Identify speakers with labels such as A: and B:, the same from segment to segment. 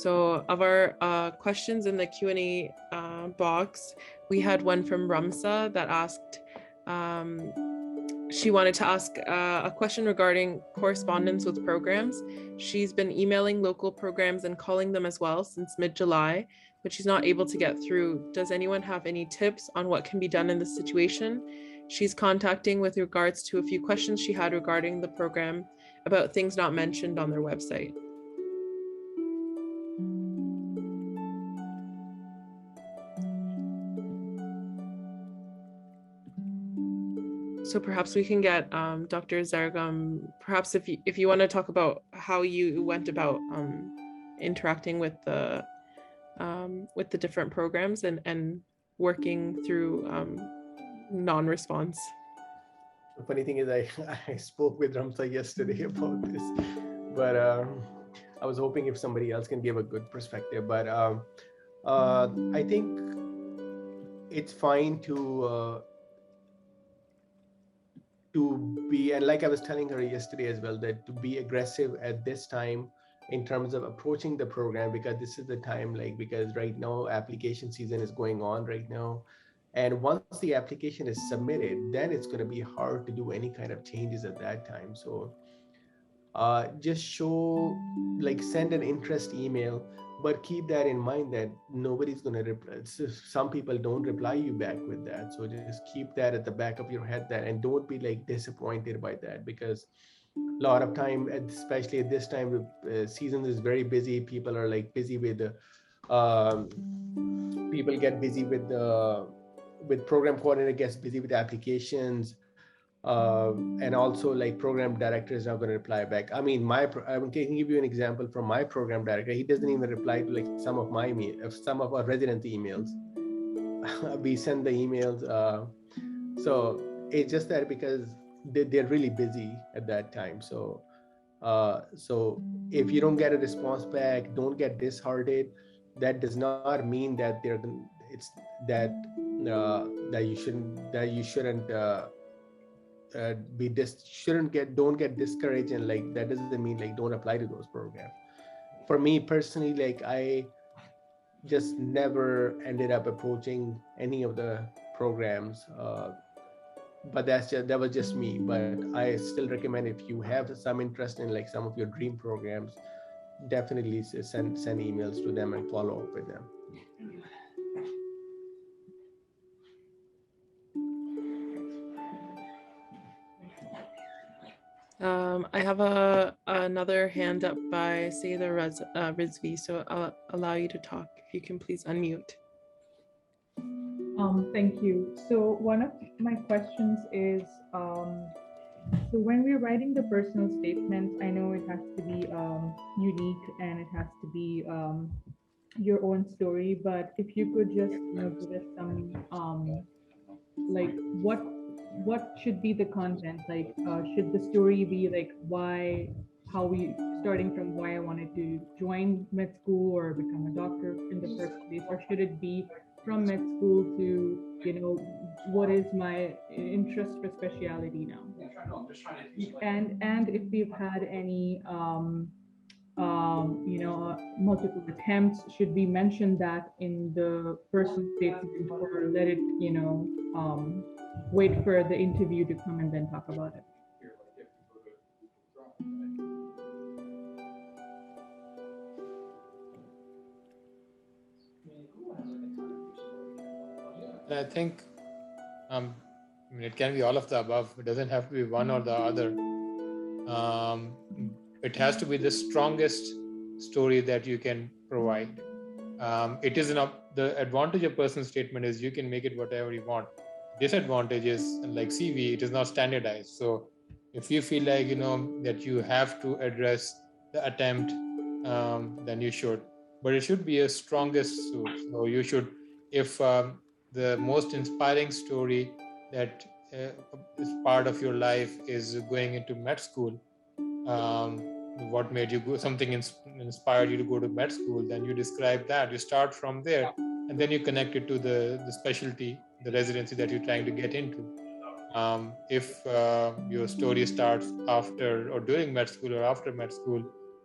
A: So of our questions in the Q&A box, we had one from Ramsa that asked, she wanted to ask a question regarding correspondence with programs. She's been emailing local programs and calling them as well since mid-July, but she's not able to get through. Does anyone have any tips on what can be done in this situation? She's contacting with regards to a few questions she had regarding the program about things not mentioned on their website. So perhaps we can get Dr. Zargam, perhaps if you want to talk about how you went about interacting with the different programs and working through non-response.
B: The funny thing is I spoke with Ramsa yesterday about this, but I was hoping if somebody else can give a good perspective, but I think it's fine to be, and like I was telling her yesterday as well, that to be aggressive at this time in terms of approaching the program, because this is the time, because right now application season is going on right now. And once the application is submitted, then it's going to be hard to do any kind of changes at that time. So just show, send an interest email, but keep that in mind that nobody's going to reply. Some people don't reply you back with that. So just keep that at the back of your head, and don't be disappointed by that, because a lot of time, especially at this time, the season is very busy. People are busy with people get busy with program coordinator gets busy with applications. And also program director is not going to reply back. I mean, I can give you an example from my program director. He doesn't even reply to some of our residency emails. We send the emails. So it's just that because they're really busy at that time. So if you don't get a response back, don't get disheartened. That does not mean that you shouldn't don't get discouraged, and that doesn't mean don't apply to those programs. For me personally, I just never ended up approaching any of the programs, but that was just me. But I still recommend, if you have some interest in some of your dream programs, definitely send emails to them and follow up with them.
A: I have another hand up by Sayeda Rizvi, so I'll allow you to talk. If you can please unmute.
C: Thank you. So one of my questions is, so when we're writing the personal statements, I know it has to be unique and it has to be your own story, but if you could just give us some what should be the content? Should the story be how we starting from why I wanted to join med school or become a doctor in the first place, or should it be from med school to what is my interest for specialty now? And if we've had any multiple attempts, should we mention that in the personal statement, or let it wait for the interview to come and then talk about it?
D: I think it can be all of the above. It doesn't have to be one or the other. It has to be the strongest story that you can provide. It is enough. The advantage of personal statement is you can make it whatever you want. Disadvantage is, like CV, it is not standardized. So if you feel that you have to address the attempt, then you should. But it should be a strongest suit. So you should, if the most inspiring story that is part of your life is going into med school, what made you go, something inspired you to go to med school, then you describe that. You start from there, and then you connect it to the specialty, the residency that you're trying to get into. If your story starts after or during med school or after med school,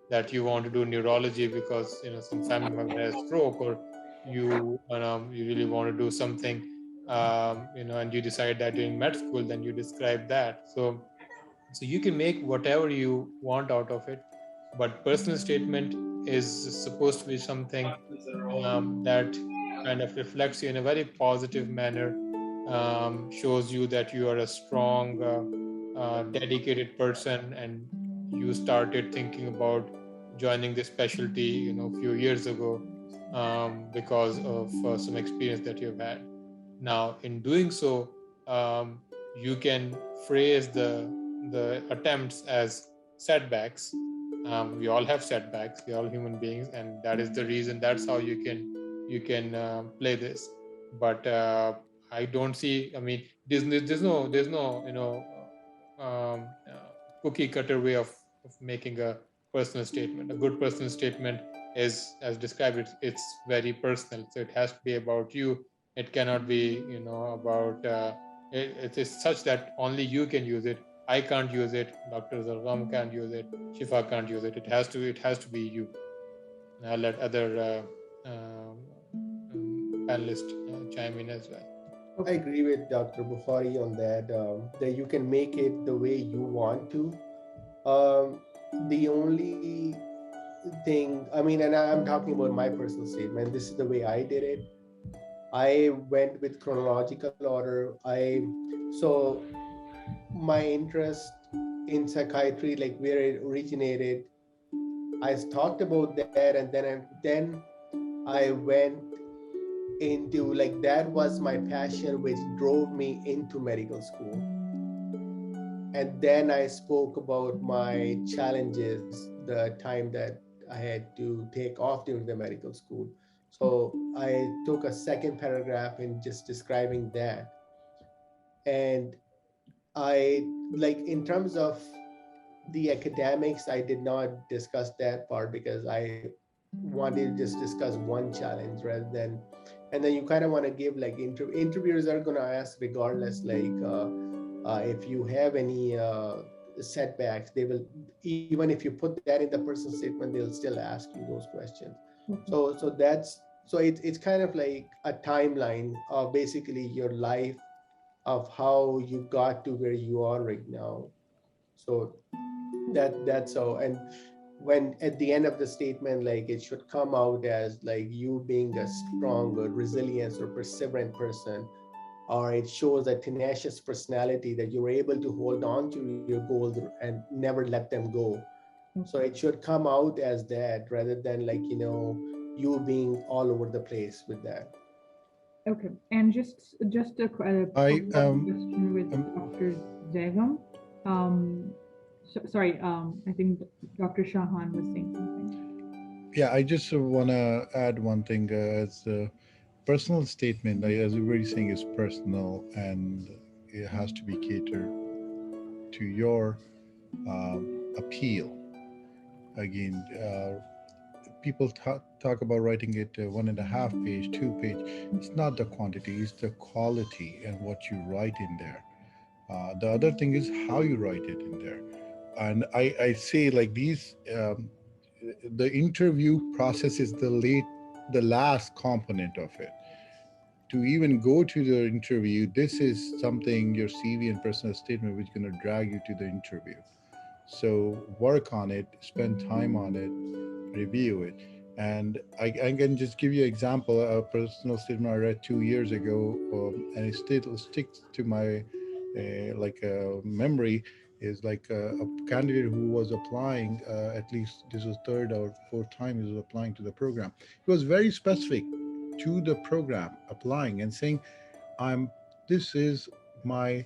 D: that you want to do neurology because some family member has stroke, or you really want to do something, and you decide that during med school, then you describe that. So you can make whatever you want out of it, but personal statement is supposed to be something that kind of reflects you in a very positive manner, shows you that you are a strong, dedicated person, and you started thinking about joining this specialty, a few years ago, because of some experience that you've had. Now, in doing so, you can phrase the attempts as setbacks. We all have setbacks. We're all human beings, and that is the reason. That's how you can play this. But I don't see. I mean, there's no cookie cutter way of making a personal statement. A good personal statement is, as described, it's very personal. So it has to be about you. It cannot be about it is such that only you can use it. I can't use it. Dr. Zargham can't use it. Shifa can't use it. It has to be you. And I'll let other panelists chime in as well.
B: I agree with Dr. Bukhari on that, that you can make it the way you want to. The only thing, I mean, and I'm talking about my personal statement, this is the way I did it. I went with chronological order. So my interest in psychiatry, like where it originated, I talked about that, and then I went into, like, that was my passion which drove me into medical school. And then I spoke about my challenges, the time that I had to take off during the medical school. So I took a second paragraph in just describing that. And I, like, in terms of the academics, I did not discuss that part because I wanted to just discuss one challenge rather than, and then you kind of want to give, like, interviewers are going to ask regardless, like, if you have any setbacks, they will, even if you put that in the personal statement, they'll still ask you those questions. So it's kind of like a timeline of basically your life, of how you got to where you are right now. So that's so. And when at the end of the statement, like, it should come out as like you being a strong or resilient or perseverant person, or it shows a tenacious personality that you're able to hold on to your goals and never let them go. So it should come out as that rather than, like, you being all over the place with that.
C: Okay, and just a question with Dr. Zegam. Sorry, I think Dr. Shahan was saying something.
E: Yeah, I just want to add one thing as a personal statement, as we were saying, is personal and it has to be catered to your appeal. Again, people talk about writing it 1.5 page, 2 page. It's not the quantity, it's the quality and what you write in there. The other thing is how you write it in there. And I say, like, these, the interview process is the last component of it. To even go to the interview, this is something, your CV and personal statement, which is going to drag you to the interview. So work on it, spend time on it, review it. And I can just give you an example, a personal statement I read 2 years ago, and it still sticks to my memory, is like a candidate who was applying, at least this was third or fourth time he was applying to the program. He was very specific to the program, applying and saying, this is my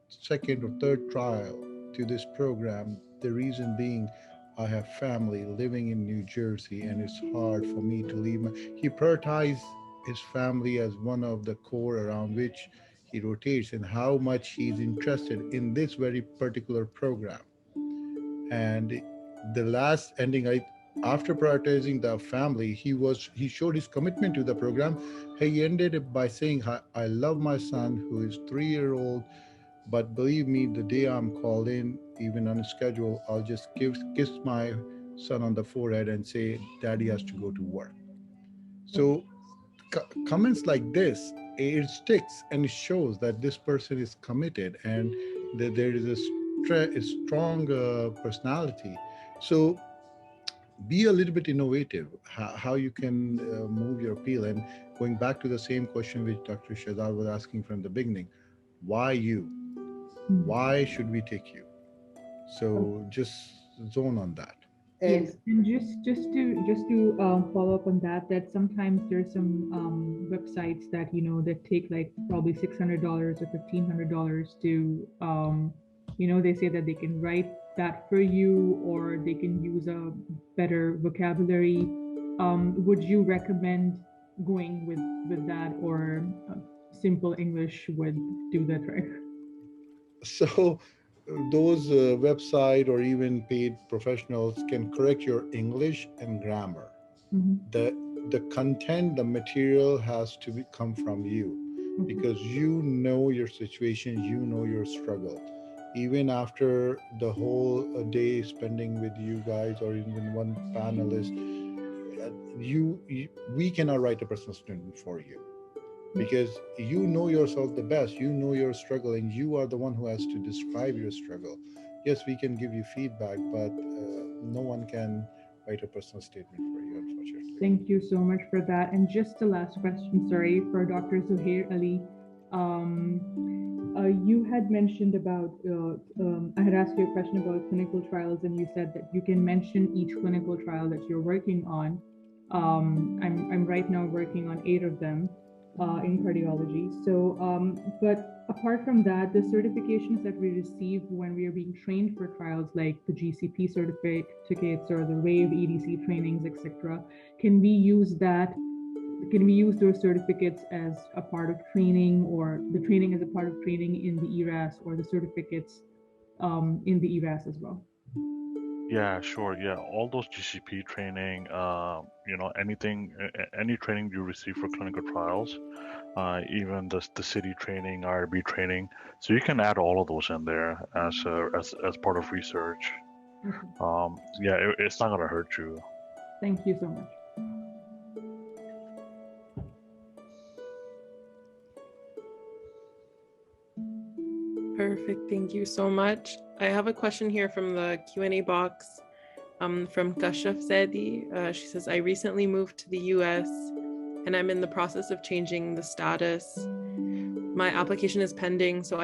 E: second or third trial to this program. The reason being, I have family living in New Jersey and it's hard for me to leave. He prioritized his family as one of the core around which he rotates, and how much he's interested in this very particular program. And the last ending, after prioritizing the family, he showed his commitment to the program. He ended it by saying, I love my son who is 3-year-old, but believe me, the day I'm called in, even on a schedule, I'll just kiss my son on the forehead and say, Daddy has to go to work. So comments like this, it sticks and it shows that this person is committed and that there is a strong personality. So be a little bit innovative, how you can move your appeal. And going back to the same question which Dr. Shahzad was asking from the beginning, why you? Why should we take you? So just zone on that.
C: Yes, and just to follow up on that, that sometimes there's some websites that that take like probably $600 or $1,500 to they say that they can write that for you, or they can use a better vocabulary. Would you recommend going with that, or simple English would do the trick?
E: So those website or even paid professionals can correct your English and grammar. The content, the material has to come from you, because you know your situation, you know your struggle. Even after the whole day spending with you guys or even one panelist, we cannot write a personal statement for you, because you know yourself the best, you know your struggle, and you are the one who has to describe your struggle. Yes, we can give you feedback, but no one can write a personal statement for you, unfortunately.
C: Thank you so much for that. And just the last question, sorry, for Dr. Zuhair Ali. You had mentioned about, I had asked you a question about clinical trials, and you said that you can mention each clinical trial that you're working on. I'm right now working on 8 of them in cardiology. So, but apart from that, the certifications that we receive when we are being trained for trials, like the GCP certificates or the WAVE EDC trainings, etc., can we use those certificates as a part of training, or the training as a part of training in the ERAS, or the certificates in the ERAS as well?
F: Yeah, sure. Yeah, all those GCP training, any training you receive for clinical trials, even the city training, IRB training. So you can add all of those in there as part of research. Yeah, it's not gonna hurt you.
C: Thank you so much.
A: Perfect. Thank you so much. I have a question here from the Q&A box from Kashaf Zedi. She says, I recently moved to the US and I'm in the process of changing the status. My application is pending. So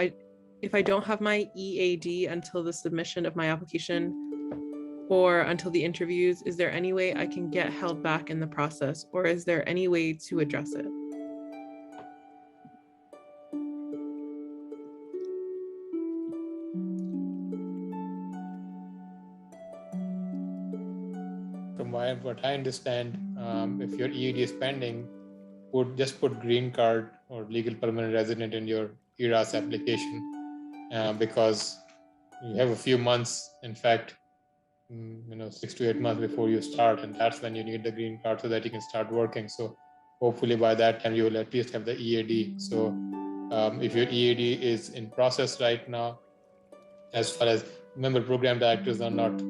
A: if I don't have my EAD until the submission of my application or until the interviews, is there any way I can get held back in the process, or is there any way to address it?
D: What I understand, if your EAD is pending, just put green card or legal permanent resident in your ERAS application, because you have a few months, in fact, 6 to 8 months before you start, and that's when you need the green card so that you can start working. So hopefully by that time you will at least have the EAD. So if your EAD is in process right now, as far as, remember, program directors are not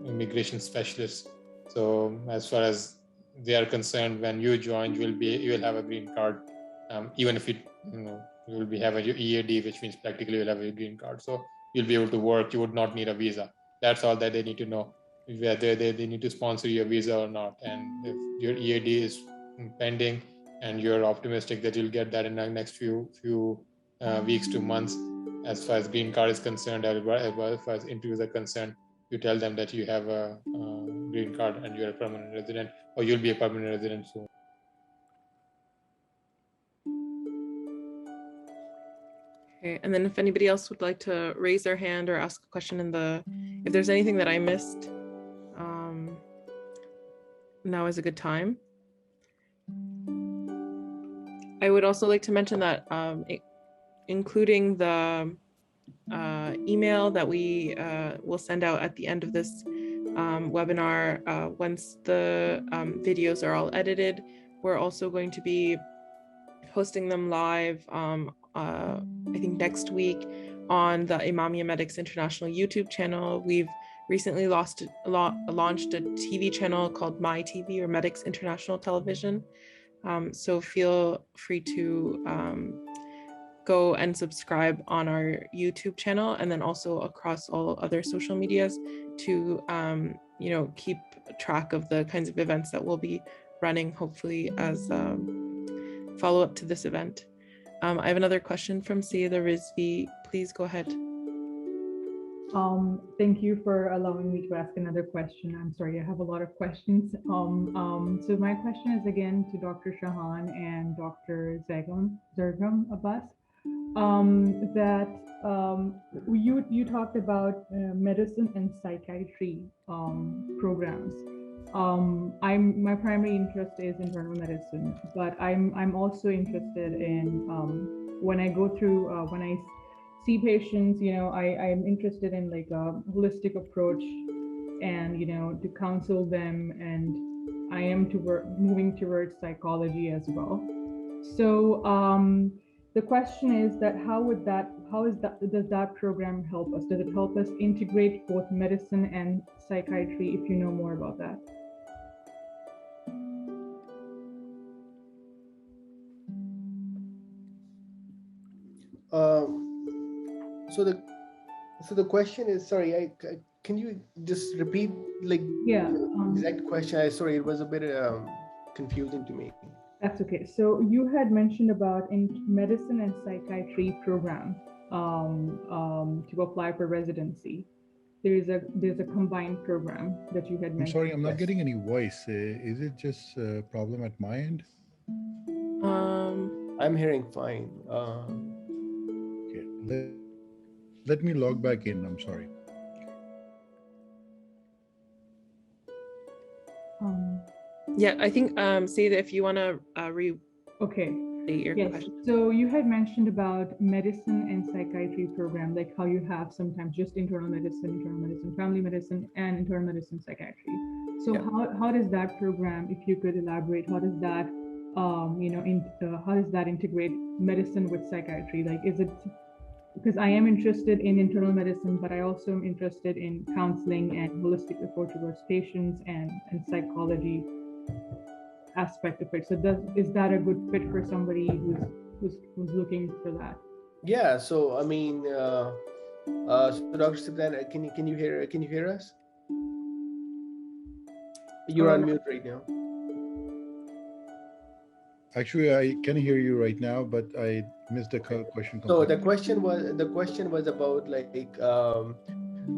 D: immigration specialists. So as far as they are concerned, when you join, you will have a green card, even if you will be having your EAD, which means practically you'll have a green card. So you'll be able to work. You would not need a visa. That's all that they need to know, whether they need to sponsor your visa or not. And if your EAD is pending and you're optimistic that you'll get that in the next few weeks to months, as far as green card is concerned, as far as interviews are concerned, you tell them that you have a green card and you're a permanent resident, or you'll be a permanent resident soon.
A: Okay, and then if anybody else would like to raise their hand or ask a question if there's anything that I missed, now is a good time. I would also like to mention that including the email that we will send out at the end of this webinar, once the videos are all edited, we're also going to be posting them live, I think next week, on the Imamia Medics International YouTube channel. We've recently launched a TV channel called My TV, or Medics International Television. So feel free to go and subscribe on our YouTube channel, and then also across all other social medias to keep track of the kinds of events that we'll be running, hopefully as follow up to this event. I have another question from Sayeda Rizvi. Please go ahead.
C: Thank you for allowing me to ask another question. I'm sorry, I have a lot of questions. So my question is again to Dr. Shahan and Dr. Zergam Abbas. You talked about medicine and psychiatry programs. My primary interest is internal medicine, but I'm also interested in when I go through when I see patients, I'm interested in like a holistic approach and to counsel them, and I am moving towards psychology as well. So the question is that does that program help us? Does it help us integrate both medicine and psychiatry, if you know more about that?
B: So the question is, sorry, can you just repeat like the exact question? Sorry, it was a bit confusing to me.
C: That's okay. So you had mentioned about in medicine and psychiatry program to apply for residency. There's a combined program that you had mentioned.
E: I'm sorry, I'm not getting any voice. Is it just a problem at my end?
B: I'm hearing fine.
E: Okay, let me log back in. I'm sorry.
A: Yeah, I think Sayeda, if you want to
C: okay.
A: Your
C: yes.
A: question.
C: So you had mentioned about medicine and psychiatry program, like how you have sometimes just internal medicine, family medicine, and internal medicine psychiatry. So how does that program, if you could elaborate, how does that how does that integrate medicine with psychiatry? Like, is it, because I am interested in internal medicine, but I also am interested in counseling and holistic approach towards patients and psychology aspect of it. So is that a good fit for somebody who's looking for that?
B: Yeah. So I mean, so Dr. Sibdan, can you hear us? You're on mute right now.
E: Actually, I can hear you right now, but I missed the question completely.
B: So the question was about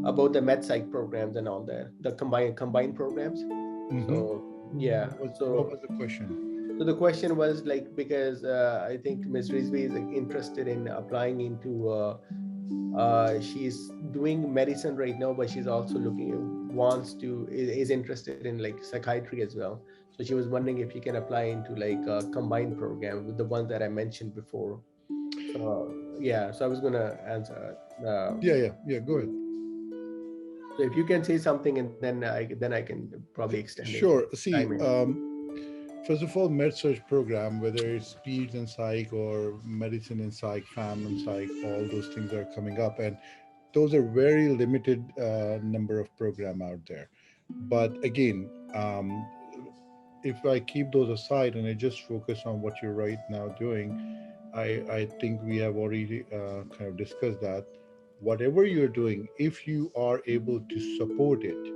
B: about the med psych programs and all that, the combined programs. Mm-hmm. So yeah.
E: What was the question?
B: So the question was like, because I think Ms. Rizvi is interested in applying into. She's doing medicine right now, but she's also is interested in like psychiatry as well. So she was wondering if you can apply into like a combined program with the ones that I mentioned before. So yeah, so I was gonna answer.
E: Yeah. Go ahead.
B: So if you can say something, and then I can probably extend.
E: Sure. See, first of all, med-surg program, whether it's peds and psych or medicine and psych, fam and psych, all those things are coming up, and those are very limited number of program out there. But again, if I keep those aside and I just focus on what you're right now doing, I think we have already kind of discussed that. Whatever you're doing, if you are able to support it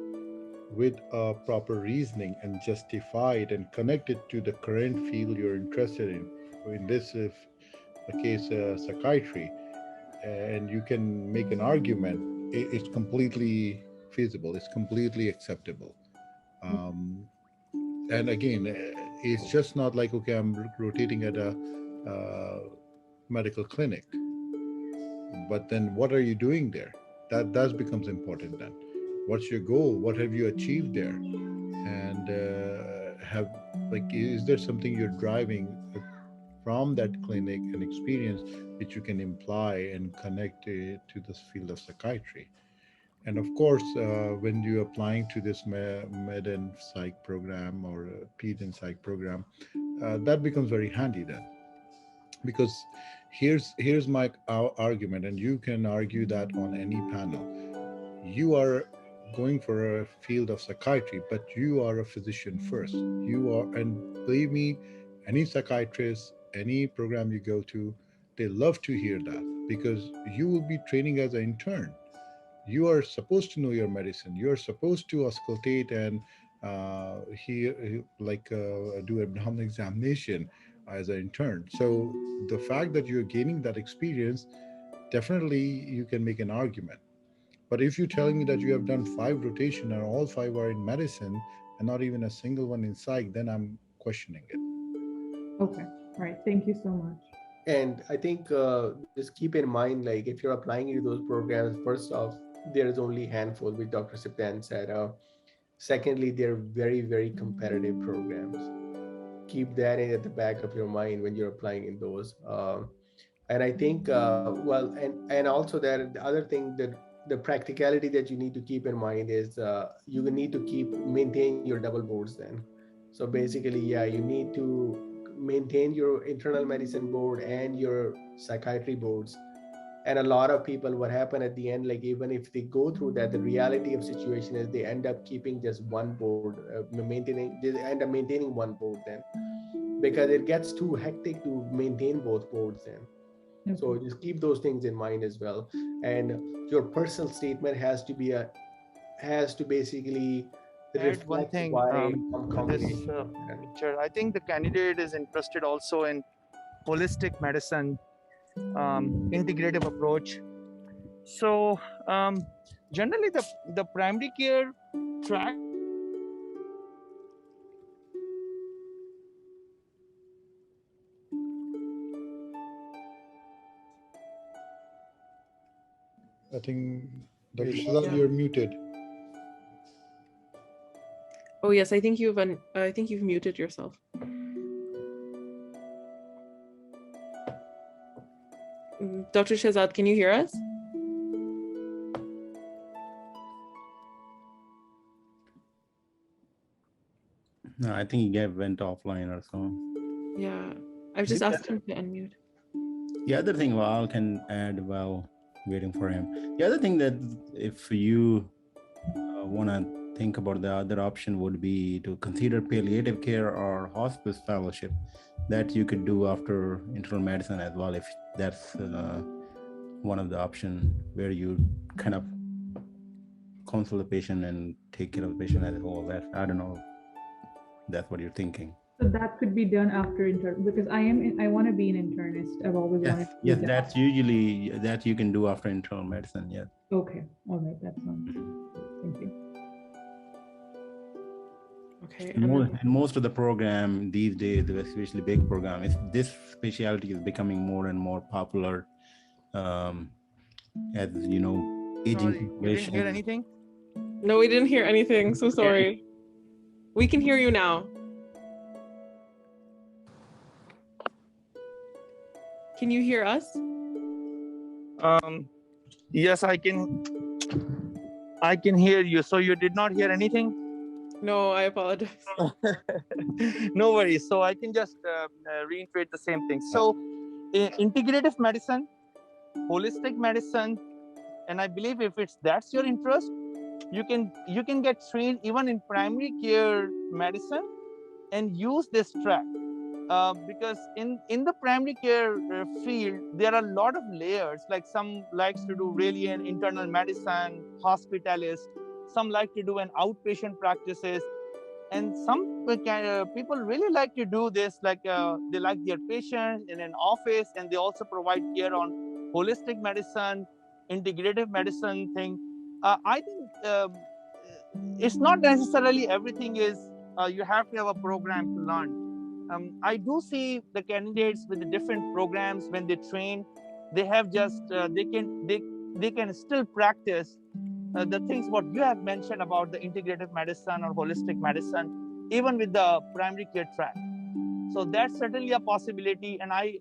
E: with a proper reasoning and justify it and connect it to the current field you're interested in this if the case psychiatry, and you can make an argument, it's completely feasible, it's completely acceptable. And again, it's just not like, okay, I'm rotating at a medical clinic, but then what are you doing there? That becomes important then. What's your goal? What have you achieved there? And is there something you're driving from that clinic and experience which you can imply and connect to this field of psychiatry? And of course, when you're applying to this med and psych program or ped and psych program, that becomes very handy then. Because here's my argument, and you can argue that on any panel. You are going for a field of psychiatry, but you are a physician first. You are, and believe me, any psychiatrist, any program you go to, they love to hear that because you will be training as an intern. You are supposed to know your medicine. You are supposed to auscultate and do abdominal examination as an intern. So the fact that you're gaining that experience, definitely you can make an argument. But if you're telling me that you have done 5 rotation and all 5 are in medicine and not even a single one in psych, then I'm questioning it.
C: Okay. All right. Thank you so much.
B: And I think just keep in mind, like if you're applying into those programs, first off, there is only handful, which Dr. Siptan said. Secondly, they're very, very competitive programs. Keep that in at the back of your mind when you're applying in those. And I think, and also that the other thing that the practicality that you need to keep in mind is you will need to keep maintain your double boards then. So basically, yeah, you need to maintain your internal medicine board and your psychiatry boards. And a lot of people, what happened at the end, like even if they go through that, the reality of situation is they end up keeping just one board, they end up maintaining one board then, because it gets too hectic to maintain both boards then. So just keep those things in mind as well. And your personal statement has to basically
G: Add one
B: reflect
G: thing
B: why some
G: to this
B: combination.
G: picture. I think the candidate is interested also in holistic medicine, integrative approach. So generally, the primary care track.
E: I think, Dr. Shazad, you're muted.
A: Oh yes, I think you've muted yourself. Dr. Shazad, can you hear us?
H: No, I think he went offline or so.
A: Yeah, I've just asked him to unmute.
H: The other thing Val can add while waiting for him. The other thing that if you want to think about, the other option would be to consider palliative care or hospice fellowship that you could do after internal medicine as well, if that's one of the options where you kind of counsel the patient and take care of the patient as a whole. That, I don't know, that's what you're thinking.
C: So that could be done after intern, because I want to be an internist. I've always wanted to.
H: Yes, that's usually that you can do after internal medicine. Yes.
C: Okay. All right. That sounds good. Thank you.
A: Okay.
H: And most of the program these days, especially big program, this specialty is becoming more and more popular. As you know, aging
G: Sorry,
H: population.
G: you didn't hear anything?
A: No, we didn't hear anything. So sorry. We can hear you now. Can you hear us?
G: Yes, I can hear you. So you did not hear anything?
A: No, I apologize.
G: No worries. So I can just reiterate the same thing. So integrative medicine, holistic medicine, and I believe if that's your interest, you can get trained even in primary care medicine and use this track. Because in the primary care field, there are a lot of layers. Like some likes to do really an internal medicine, hospitalist. Some like to do an outpatient practices, and some people really like to do this. Like they like their patients in an office, and they also provide care on holistic medicine, integrative medicine thing. I think it's not necessarily everything is you have to have a program to learn. I do see the candidates with the different programs when they train, they have just they can still practice the things what you have mentioned about the integrative medicine or holistic medicine, even with the primary care track. So that's certainly a possibility, and I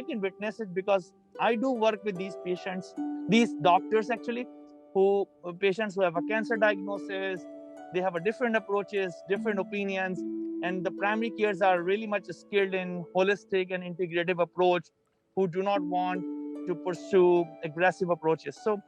G: can witness it because I do work with these patients, these doctors actually, who patients who have a cancer diagnosis. They have a different approaches, different opinions, and the primary cares are really much skilled in holistic and integrative approach, who do not want to pursue aggressive approaches. So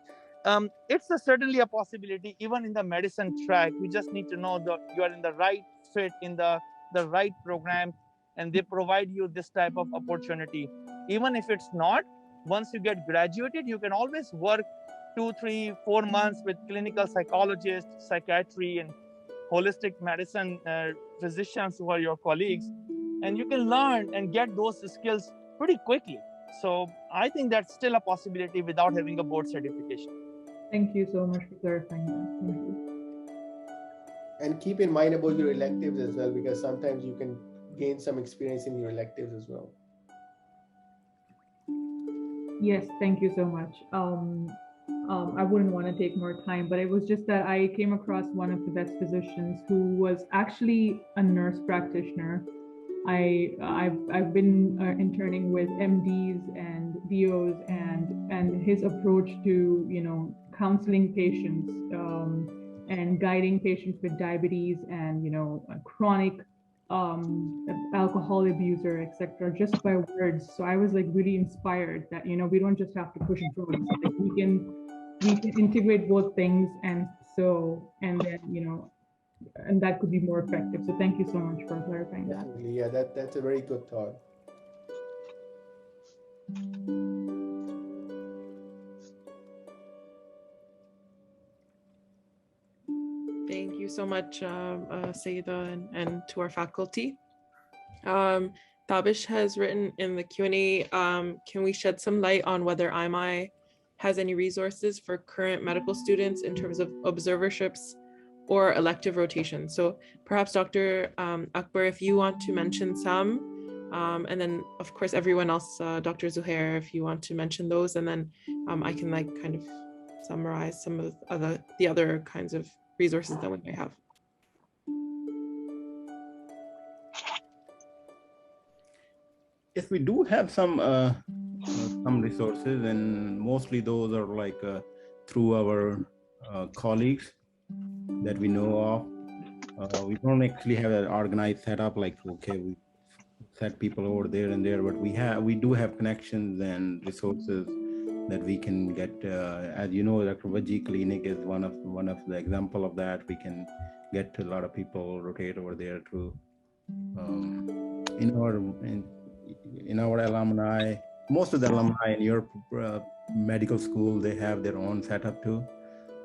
G: certainly a possibility even in the medicine track. We just need to know that you are in the right fit in the right program, and they provide you this type of opportunity. Even if it's not, once you get graduated, you can always work 2, 3, 4 months with clinical psychologists, psychiatry, and holistic medicine physicians who are your colleagues, and you can learn and get those skills pretty quickly. So I think that's still a possibility without having a board certification.
C: Thank you so much for clarifying that. Thank you.
B: And keep in mind about your electives as well, because sometimes you can gain some experience in your electives as well.
C: Yes, thank you so much. I wouldn't want to take more time, but it was just that I came across one of the best physicians who was actually a nurse practitioner. I've been interning with MDs and DOs, and his approach to counseling patients and guiding patients with diabetes and chronic alcohol abuser, etc., just by words. So I was like really inspired that we don't just have to push drugs, like we can integrate both things, and then and that could be more effective. So thank you so much for clarifying that.
B: Definitely, yeah, that's a very good thought.
A: Thank you so much, Saida, and to our faculty. Tabish has written in the Q&A, can we shed some light on whether IMI has any resources for current medical students in terms of observerships or elective rotation? So perhaps Dr. Akbar, if you want to mention some, and then of course everyone else, Dr. Zuhair, if you want to mention those, and then I can kind of summarize some of the other kinds of resources that we may have.
H: Yes, we do have some resources, and mostly those are through our colleagues that we know of. We don't actually have an organized setup we set people over there and there, but we do have connections and resources that we can get. As you know, Dr. Vaji Clinic is one of the example of that. We can get a lot of people rotate over there to in our alumni. Most of the alumni in your medical school, they have their own setup too.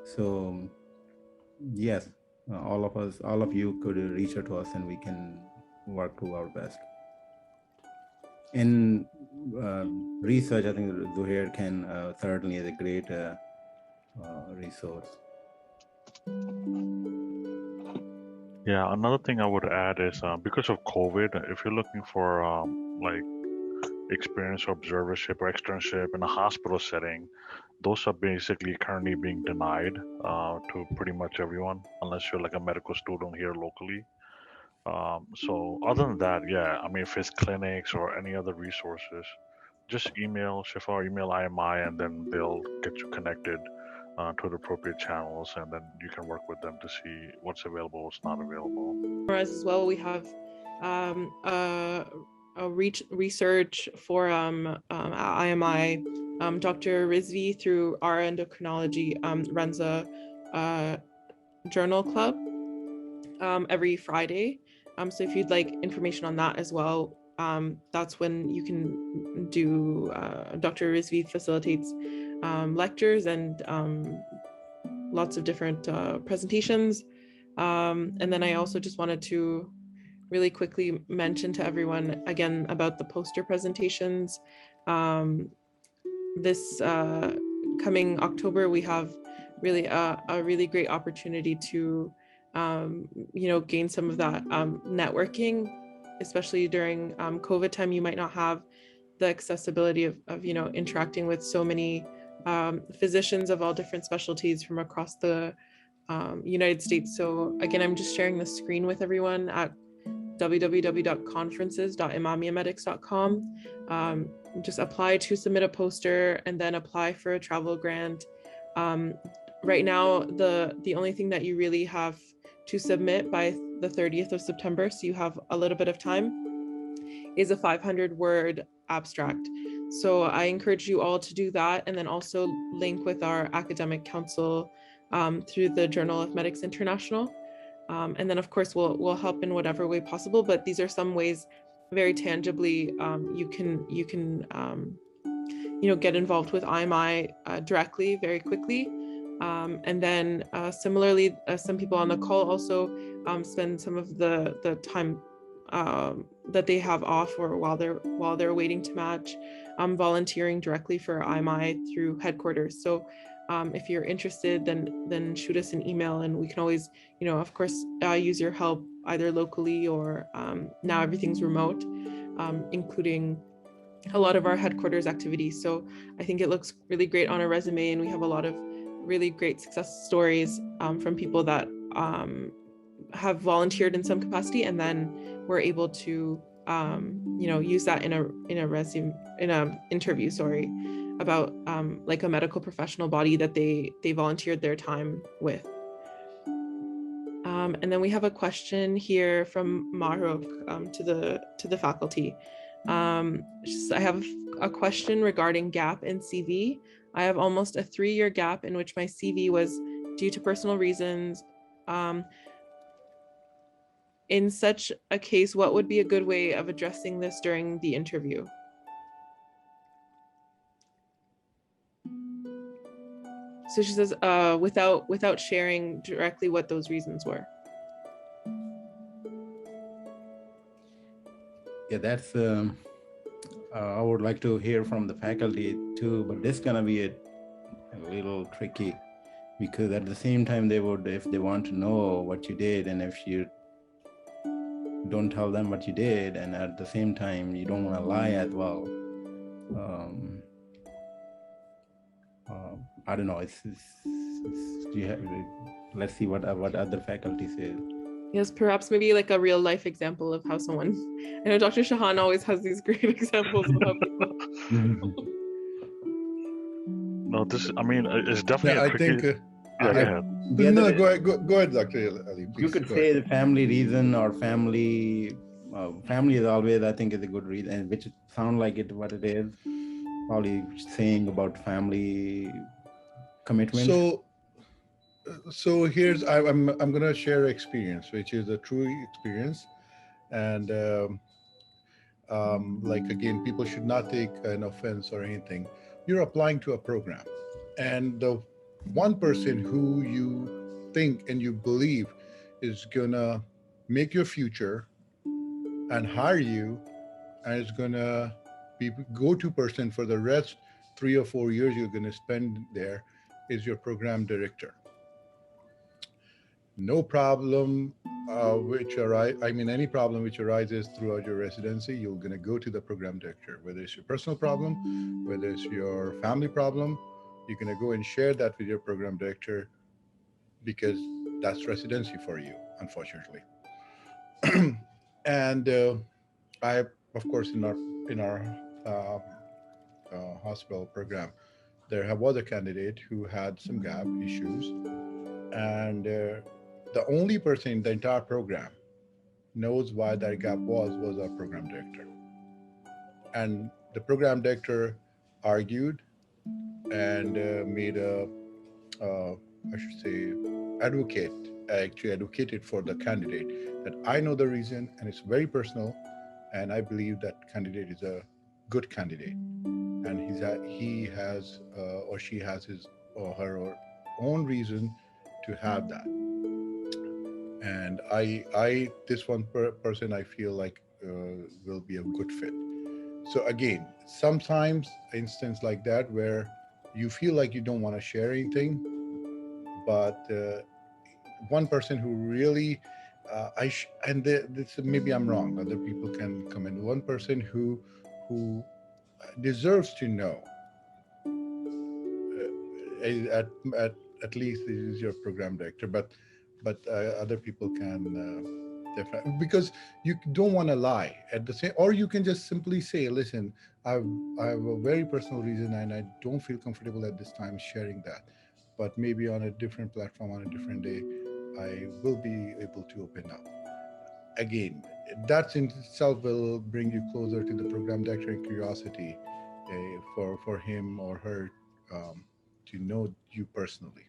H: So yes, all of you could reach out to us, and we can work to our best. In research, I think Zuhair can certainly is a great resource.
F: Yeah, another thing I would add is because of COVID, if you're looking for experience or observership or externship in a hospital setting, those are basically currently being denied to pretty much everyone, unless you're like a medical student here locally. So other than that, yeah, I mean, if it's clinics or any other resources, just email Shifa or email IMI, and then they'll get you connected to the appropriate channels, and then you can work with them to see what's available, what's not available.
A: As well, we have a research forum at IMI. Dr. Rizvi, through our endocrinology, runs a journal club every Friday. So if you'd like information on that as well, that's when you can do, Dr. Rizvi facilitates lectures and lots of different presentations. And then I also just wanted to really quickly mention to everyone again about the poster presentations. This coming October, we have really a really great opportunity to gain some of that networking, especially during COVID time. You might not have the accessibility of interacting with so many physicians of all different specialties from across the United States. So again, I'm just sharing the screen with everyone at www.conferences.imamiamedics.com. Just apply to submit a poster and then apply for a travel grant. Right now, the only thing that you really have to submit by the 30th of September, so you have a little bit of time, is a 500-word abstract. So I encourage you all to do that, and then also link with our academic council through the Journal of Medics International. And then of course we'll help in whatever way possible, but these are some ways very tangibly you can get involved with IMI directly very quickly. And then similarly, some people on the call also spend some of the time that they have off or while they're waiting to match, volunteering directly for IMI through headquarters. So if you're interested, then shoot us an email, and we can always, of course, use your help either locally or now everything's remote, including a lot of our headquarters activities. So I think it looks really great on a resume, and we have a lot of really great success stories from people that have volunteered in some capacity, and then we're able to use that in a interview, about like a medical professional body that they volunteered their time with. And then we have a question here from Maruk to the faculty. I have a question regarding gap in CV. I have almost a 3-year gap in which my CV was due to personal reasons. In such a case, what would be a good way of addressing this during the interview? So she says, without sharing directly what those reasons were.
H: Yeah, that's. I would like to hear from the faculty too, but this is gonna be a little tricky, because at the same time they would, if they want to know what you did, and if you don't tell them what you did, and at the same time you don't want to lie as well. I don't know. Let's see what other faculty say.
A: Yes, perhaps maybe like a real life example of how someone. I know Dr. Shahan always has these great examples of how people.
F: No, it's definitely
E: Yeah,
F: a tricky. Go ahead.
E: No, go ahead, Dr. Ali.
H: You could say the family reason, or family is always, I think, is a good reason, which sound like it what it is. Probably saying about family commitment.
E: So here's I'm going to share experience, which is a true experience, and like again, people should not take an offense or anything. You're applying to a program, and the one person who you think and you believe is gonna make your future and hire you, and is gonna be go-to person for the rest 3 or 4 years you're going to spend there, is your program director. No problem any problem which arises throughout your residency, you're going to go to the program director. Whether it's your personal problem, whether it's your family problem, you're going to go and share that with your program director, because that's residency for you, unfortunately. And I, of course, in our hospital program, there was a candidate who had some gap issues, and the only person in the entire program knows why that gap was our program director. And the program director argued and made advocated for the candidate, that I know the reason and it's very personal, and I believe that candidate is a good candidate, and he has or she has his or her own reason to have that. And this one person I feel like will be a good fit. So again, sometimes instance like that where you feel like you don't want to share anything, but one person who really this maybe I'm wrong, other people can come in. One person who deserves to know, at least this is your program director, but other people can definitely, because you don't want to lie at the same, or you can just simply say, listen, I have a very personal reason and I don't feel comfortable at this time sharing that, but maybe on a different platform, on a different day, I will be able to open up. Again, that in itself will bring you closer to the program director and curiosity, for him or her to know you personally.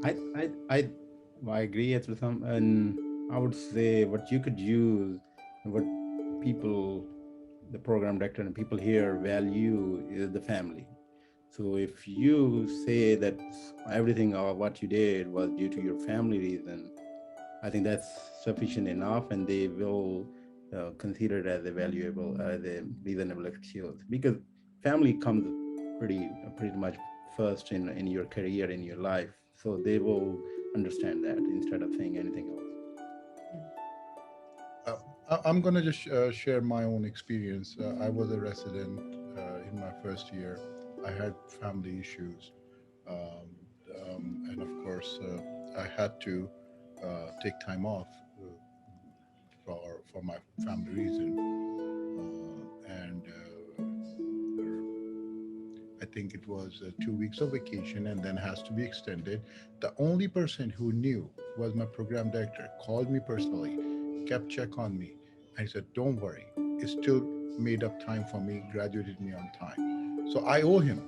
H: I agree with some, and I would say what you could use, what people, the program director and people here value is the family. So if you say that everything of what you did was due to your family reason, I think that's sufficient enough, and they will consider it as a valuable, as a reasonable excuse, because family comes pretty much first in your career, in your life. So they will understand that instead of saying anything else.
E: I'm going to just share my own experience. I was a resident in my first year. I had family issues. Um, and of course, I had to take time off for my family reason. And I think it was 2 weeks of vacation and then has to be extended. The only person who knew was my program director, called me personally, kept check on me. And he said, don't worry, it still made up time for me, graduated me on time. So I owe him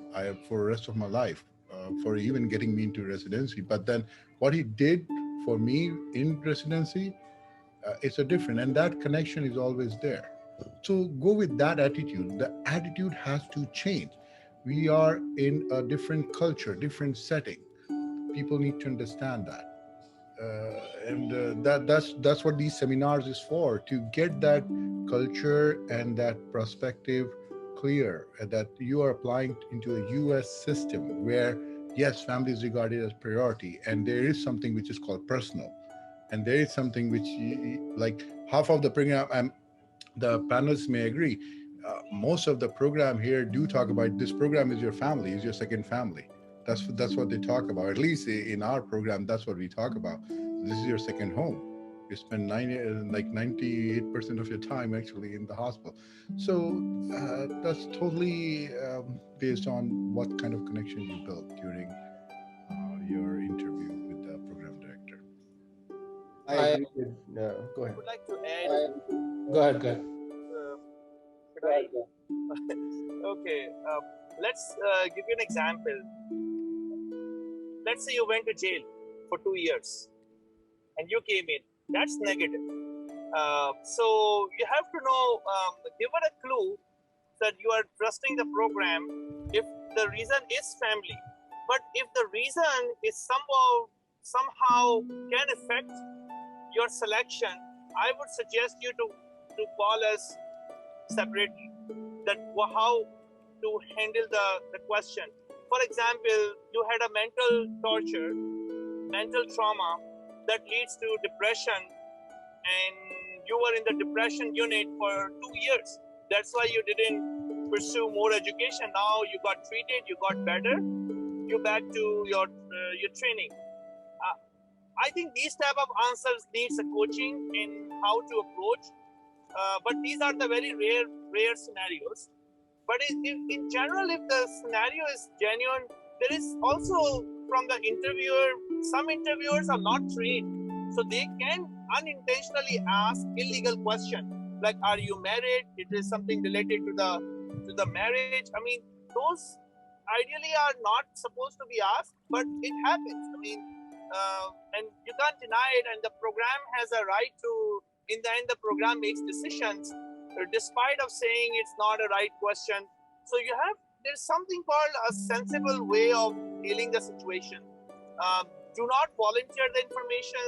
E: for the rest of my life for even getting me into residency. But then what he did for me in residency, it's a different, and that connection is always there. So go with that attitude. The attitude has to change. We are in a different culture, different setting. People need to understand that. And that's what these seminars is for, to get that culture and that perspective clear, that you are applying into a US system where yes, family is regarded as priority, and there is something which is called personal, and there is something which like half of the program, the panelists may agree, most of the program here do talk about this program is your family, is your second family. That's what they talk about. At least in our program, that's what we talk about. This is your second home. You spend 98% of your time actually in the hospital. So that's totally based on what kind of connection you built during your interview with the program director.
B: I
D: I
B: agree with. Go ahead.
G: would like to add.
D: Go ahead, go ahead.
G: Should I? Okay. Let's give you an example. Let's say you went to jail for 2 years and you came in. That's negative. So you have to know, give it a clue that you are trusting the program if the reason is family. But if the reason is somehow can affect your selection, I would suggest you to call us separately, that how to handle the question. For example, you had a mental torture, mental trauma that leads to depression, and you were in the depression unit for 2 years. That's why you didn't pursue more education. Now you got treated, you got better, you back to your training. I think these type of answers needs a coaching in how to approach. But these are the very rare scenarios. But in general, if the scenario is genuine, there is also from the interviewer, some interviewers are not trained, so they can unintentionally ask illegal questions like, "Are you married?" It is something related to the marriage. I mean, those ideally are not supposed to be asked, but it happens. I mean, and you can't deny it. And the program has a right to. In the end, the program makes decisions despite of saying it's not a right question. So there's something called a sensible way of dealing the situation. Do not volunteer the information.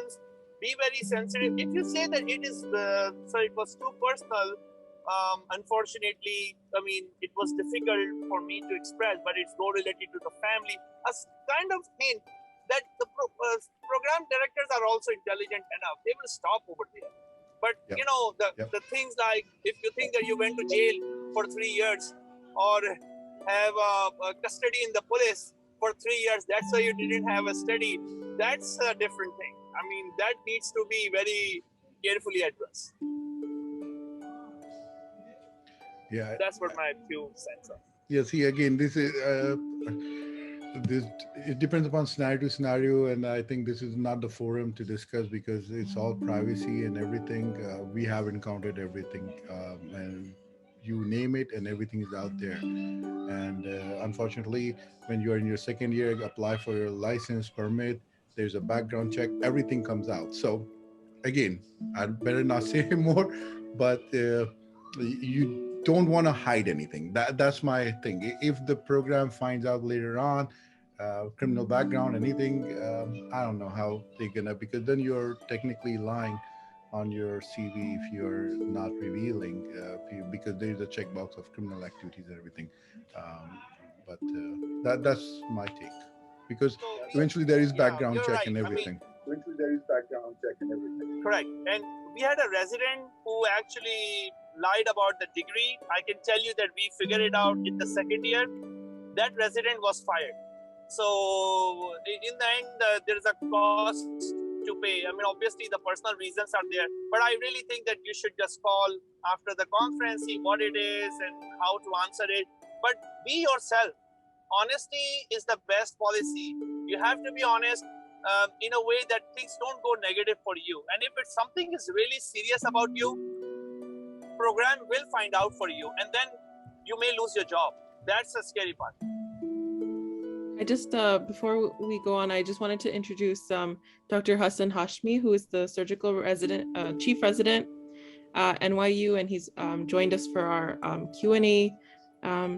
G: Be very sensitive. If you say that it is, it was too personal, unfortunately, I mean, it was difficult for me to express, but it's more related to the family. A kind of hint that the program directors are also intelligent enough. They will stop over there. But you know, the things like if you think that you went to jail for 3 years or have custody in the police for 3 years, that's why you didn't have a study. That's a different thing. I mean, that needs to be very carefully addressed.
E: Yeah,
G: that's what my few cents are.
E: Yeah, see, again, this is this. It depends upon scenario to scenario, and I think this is not the forum to discuss because it's all privacy and everything. We have encountered everything, and you name it, and everything is out there. And unfortunately, when you're in your second year, apply for your license permit, there's a background check, everything comes out. So again, I'd better not say more, but you don't want to hide anything. That's my thing. If the program finds out later on criminal background, anything, I don't know how they're gonna, because then you're technically lying on your CV if you're not revealing, because there's a checkbox of criminal activities and everything. But that's my take, because
G: So
E: eventually there is
G: yeah,
E: background
G: you're
E: check
G: right.
E: and
G: I mean,
E: everything.
G: correct. And we had a resident who actually lied about the degree. I can tell you that we figured it out in the second year. That resident was fired. So in the end, there is a cost to pay. I mean, obviously the personal reasons are there, but I really think that you should just call after the conference, see what it is and how to answer it. But be yourself. Honesty is the best policy. You have to be honest in a way that things don't go negative for you. And if it's something is really serious about you, program will find out for you, and then you may lose your job. That's the scary part.
A: I just, before we go on, I just wanted to introduce Dr. Hassan Hashmi, who is the surgical resident, chief resident at NYU, and he's joined us for our Q&A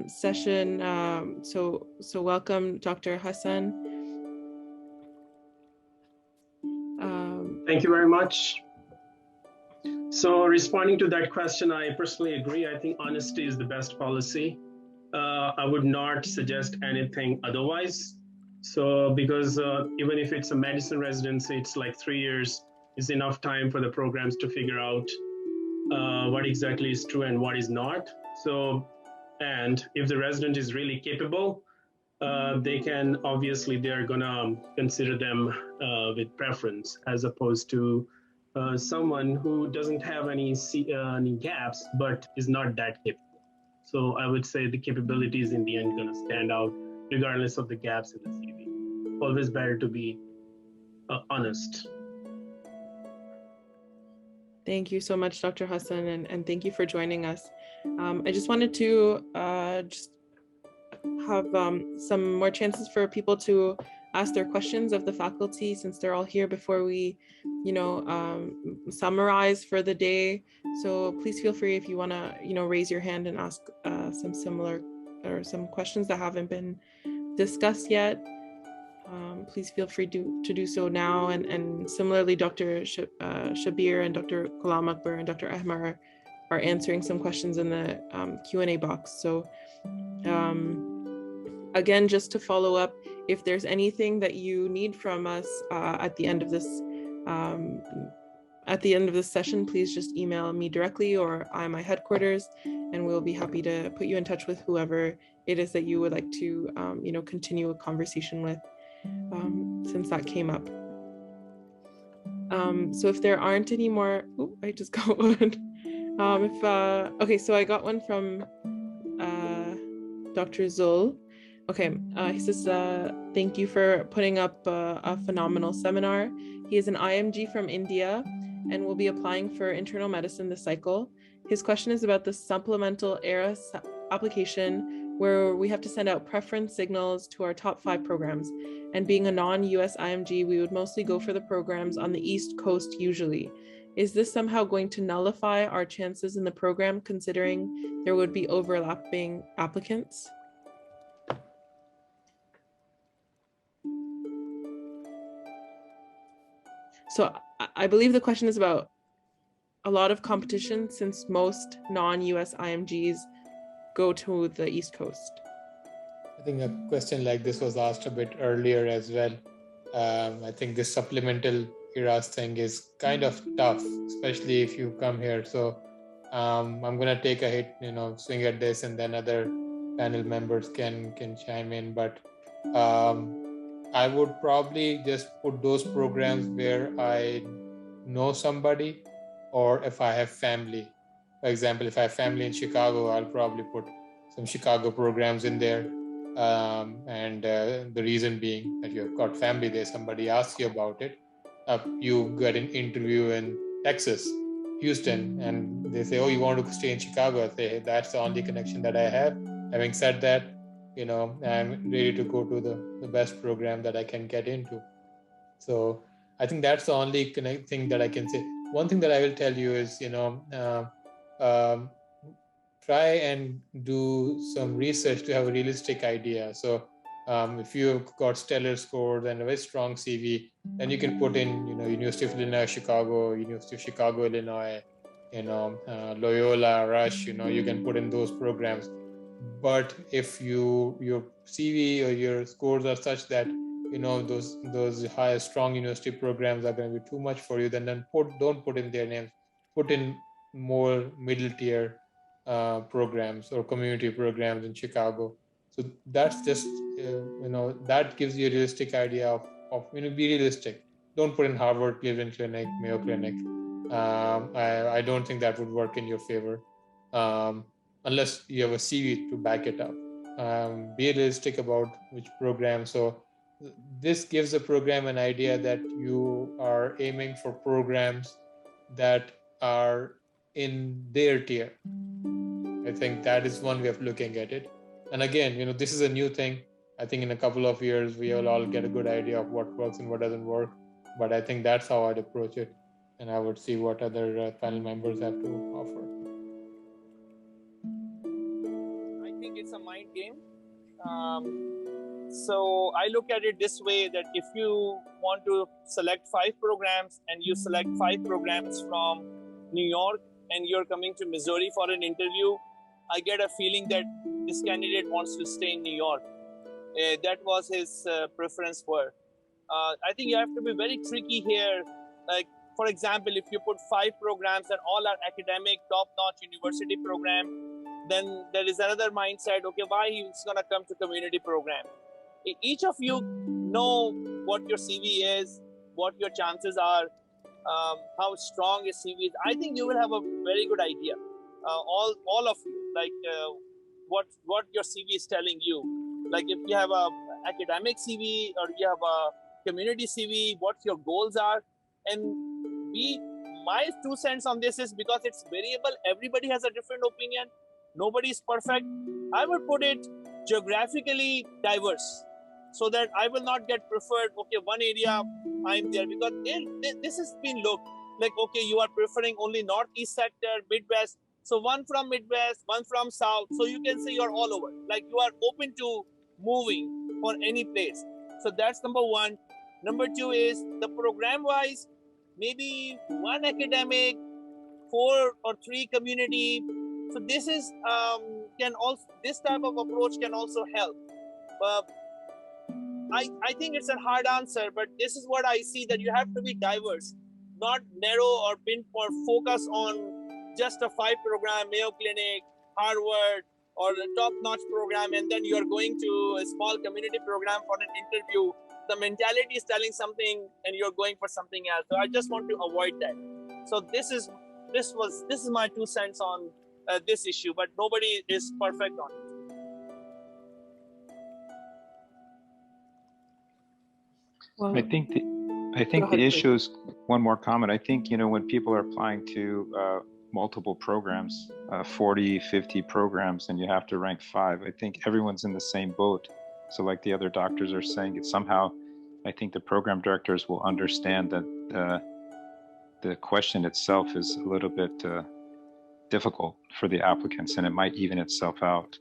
A: session. So welcome, Dr. Hassan.
I: Thank you very much. So responding to that question, I personally agree. I think honesty is the best policy. I would not suggest anything otherwise. So because even if it's a medicine residency, it's like 3 years is enough time for the programs to figure out what exactly is true and what is not. So, and if the resident is really capable, they can, obviously they're gonna consider them with preference, as opposed to someone who doesn't have any gaps, but is not that capable. So I would say the capabilities in the end gonna stand out regardless of the gaps in the CV. Always better to be honest.
A: Thank you so much, Dr. Hassan, and thank you for joining us. I just wanted to just have some more chances for people to ask their questions of the faculty, since they're all here, before we, summarize for the day. So please feel free, if you want to, raise your hand and ask some similar or some questions that haven't been discussed yet. Please feel free to do so now. And similarly, Dr. Shabir and Dr. Ghulam Akbar and Dr. Ahmar are answering some questions in the Q&A box. So again, just to follow up, if there's anything that you need from us at the end of this session, please just email me directly or my headquarters, and we'll be happy to put you in touch with whoever it is that you would like to continue a conversation with, since that came up. So if there aren't any more, I just got one. Okay, so I got one from Dr. Zul. Okay, he says, thank you for putting up a phenomenal seminar. He is an IMG from India and will be applying for internal medicine this cycle. His question is about the supplemental ERA application, where we have to send out preference signals to our top 5 programs. And being a non-US IMG, we would mostly go for the programs on the East Coast usually. Is this somehow going to nullify our chances in the program, considering there would be overlapping applicants? So I believe the question is about a lot of competition, since most non-US IMGs go to the East Coast.
D: I think a question like this was asked a bit earlier as well. I think this supplemental ERAS thing is kind of tough, especially if you come here. So I'm going to take a hit, swing at this, and then other panel members can chime in. But I would probably just put those programs where I know somebody, or if I have family. For example, if I have family in Chicago, I'll probably put some Chicago programs in there. And the reason being that you've got family there, somebody asks you about it, you get an interview in Texas, Houston, and they say, oh, you want to stay in Chicago? I say, hey, that's the only connection that I have. Having said that, I'm ready to go to the best program that I can get into. So I think that's the only thing that I can say. One thing that I will tell you is, try and do some research to have a realistic idea. So if you've got stellar scores and a very strong CV, then you can put in, University of Illinois, Chicago, University of Chicago, Illinois, Loyola, Rush, you can put in those programs. But if your CV or your scores are such that, those high, strong university programs are going to be too much for you, then don't put in their names. Put in more middle tier programs or community programs in Chicago. So that's just, that gives you a realistic idea of be realistic. Don't put in Harvard, Cleveland Clinic, Mayo Clinic. I don't think that would work in your favor, unless you have a CV to back it up. Be realistic about which program. So this gives the program an idea that you are aiming for programs that are in their tier. I think that is one way of looking at it. And again, this is a new thing. I think in a couple of years, we will all get a good idea of what works and what doesn't work. But I think that's how I'd approach it. And I would see what other panel members have to offer.
G: I think it's a mind game. So I look at it this way, that if you want to select 5 programs and you select 5 programs from New York and you're coming to Missouri for an interview, I get a feeling that this candidate wants to stay in New York. That was his preference for. I think you have to be very tricky here. Like, for example, if you put 5 programs that all are academic, top-notch university program, then there is another mindset, okay, why he's going to come to community program? Each of you know what your CV is, what your chances are, how strong your CV is. I think you will have a very good idea, all of you, like what your CV is telling you. Like if you have a academic CV or you have a community CV, what your goals are. And my 2 cents on this is, because it's variable, everybody has a different opinion. Nobody is perfect. I would put it geographically diverse, so that I will not get preferred, okay, one area I'm there, because this has been looked like, okay, you are preferring only Northeast sector, Midwest. So one from Midwest, one from South. So you can say you're all over. Like you are open to moving for any place. So that's number 1. Number 2 is the program wise, maybe 1 academic, 4 or 3 community. So this is this type of approach can also help. I think it's a hard answer, but this is what I see, that you have to be diverse, not narrow or pinpoint, focus on just a 5 program, Mayo Clinic, Harvard, or a top-notch program, and then you are going to a small community program for an interview. The mentality is telling something, and you're going for something else. So I just want to avoid that. So this is my 2 cents on this issue, but nobody is perfect on it.
C: Well,
J: I think the issue is, one more comment. I think, when people are applying to multiple programs, 40, 50 programs, and you have to rank 5, I think everyone's in the same boat. So like the other doctors are saying, it's somehow, I think the program directors will understand that the question itself is a little bit difficult for the applicants, and it might even itself out.